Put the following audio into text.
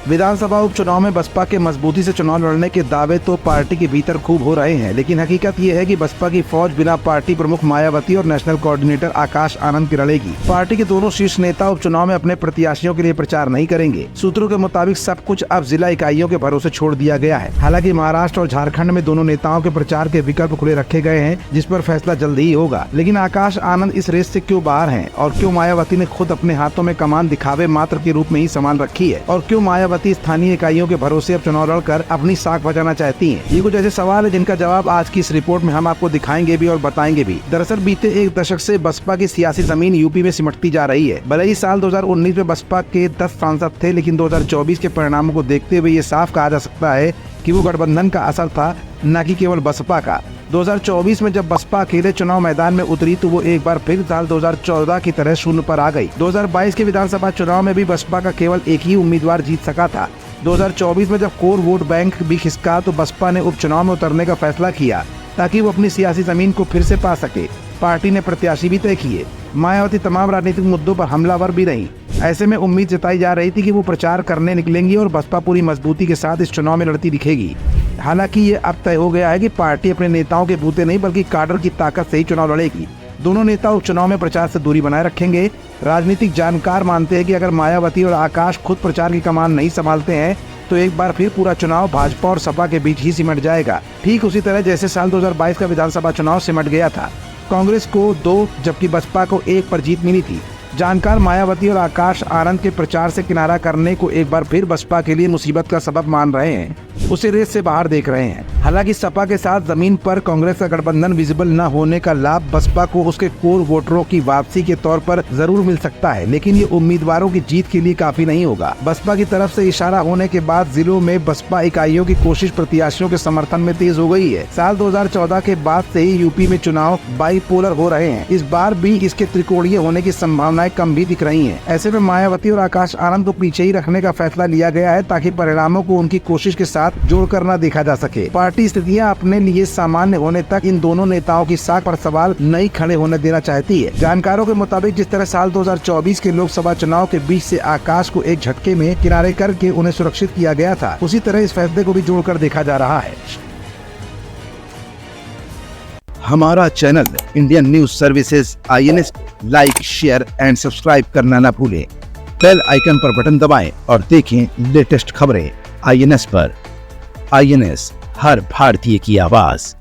विधानसभा उपचुनाव में बसपा के मजबूती से चुनाव लड़ने के दावे तो पार्टी के भीतर खूब हो रहे हैं, लेकिन हकीकत ये है कि बसपा की फौज बिना पार्टी प्रमुख मायावती और नेशनल कोऑर्डिनेटर आकाश आनंद की लड़ेगी। पार्टी के दोनों शीर्ष नेता उपचुनाव में अपने प्रत्याशियों के लिए प्रचार नहीं करेंगे। सूत्रों के मुताबिक सब कुछ अब जिला इकाइयों के भरोसे छोड़ दिया गया है। हालांकि महाराष्ट्र और झारखंड में दोनों नेताओं के प्रचार के विकल्प खुले रखे गए हैं, जिस पर फैसला जल्द ही होगा। लेकिन आकाश आनंद इस रेस से क्यों बाहर हैं और क्यों मायावती ने खुद अपने हाथों में कमान दिखावे मात्र के रूप में ही संभाल रखी है, और क्यों मायावती स्थानीय इकाइयों के भरोसे अब चुनाव लड़कर अपनी साख बचाना चाहती हैं। ये कुछ ऐसे सवाल है जिनका जवाब आज की इस रिपोर्ट में हम आपको दिखाएंगे भी और बताएंगे भी। दरअसल बीते एक दशक से बसपा की सियासी जमीन यूपी में सिमटती जा रही है। भले ही साल 2019 में बसपा के 10 सांसद थे, लेकिन 2024 के परिणामों को देखते हुए ये साफ कहा जा सकता है कि वो गठबंधन का असर था, न कि केवल बसपा का। 2024 में जब बसपा अकेले चुनाव मैदान में उतरी तो वो एक बार फिर साल 2014 की तरह शून्य पर आ गई। 2022 के विधानसभा चुनाव में भी बसपा का केवल एक ही उम्मीदवार जीत सका था। 2024 में जब कोर वोट बैंक भी खिसका तो बसपा ने उपचुनाव में उतरने का फैसला किया ताकि वो अपनी सियासी जमीन को फिर से पा सके। पार्टी ने प्रत्याशी भी तय किए। मायावती तमाम राजनीतिक मुद्दों पर हमलावर भी रही। ऐसे में उम्मीद जताई जा रही थी कि वो प्रचार करने निकलेंगी और बसपा पूरी मजबूती के साथ इस चुनाव में लड़ती दिखेगी। हालांकि ये अब तय हो गया है कि पार्टी अपने नेताओं के बूते नहीं बल्कि काडर की ताकत से ही चुनाव लड़ेगी। दोनों नेता उपचुनाव में प्रचार से दूरी बनाए रखेंगे। राजनीतिक जानकार मानते हैं कि अगर मायावती और आकाश खुद प्रचार की कमान नहीं संभालते हैं तो एक बार फिर पूरा चुनाव भाजपा और सपा के बीच ही सिमट जाएगा, ठीक उसी तरह जैसे साल 2022 का विधानसभा चुनाव सिमट गया था। कांग्रेस को 2 जबकि बसपा को 1 पर जीत मिली थी। जानकार मायावती और आकाश आनंद के प्रचार से किनारा करने को एक बार फिर बसपा के लिए मुसीबत का सबब मान रहे हैं, उसे रेस से बाहर देख रहे हैं। हालांकि सपा के साथ जमीन पर कांग्रेस का गठबंधन विजिबल न होने का लाभ बसपा को उसके कोर वोटरों की वापसी के तौर पर जरूर मिल सकता है, लेकिन ये उम्मीदवारों की जीत के लिए काफी नहीं होगा। बसपा की तरफ से इशारा होने के बाद जिलों में बसपा इकाइयों की कोशिश प्रत्याशियों के समर्थन में तेज हो गई है। साल 2014 के बाद से ही यूपी में चुनाव बाईपोलर हो रहे हैं। इस बार भी इसके त्रिकोणीय होने की संभावनाएं कम भी दिख रही हैं। ऐसे में मायावती और आकाश आनंद को पीछे ही रखने का फैसला लिया गया है ताकि परिणामों को उनकी कोशिश के साथ जोड़कर न देखा जा सके। पार्टी स्थितियां अपने लिए सामान्य होने तक इन दोनों नेताओं की साख पर सवाल नहीं खड़े होने देना चाहती है। जानकारों के मुताबिक जिस तरह साल 2024 के लोकसभा चुनाव के बीच से आकाश को एक झटके में किनारे करके उन्हें सुरक्षित किया गया था, उसी तरह इस फैसले को भी जोड़कर देखा जा रहा है। हमारा channel Indian news services INS like, share and subscribe करना न भूलें। बेल आइकन पर बटन दबाएं और देखें लेटेस्ट खबरें INS पर। INS, हर भारतीय की आवाज।